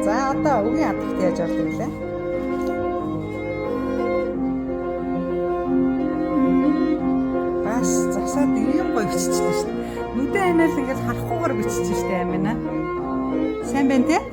За одоо үгийн хадагт яаж ордог вэ? Бас засаад ийм гоё биччихлээ шүү дээ. Нүдэн амиал ингээл харахгүйгээр биччихсэн шүү дээ амина. Сайн байна те?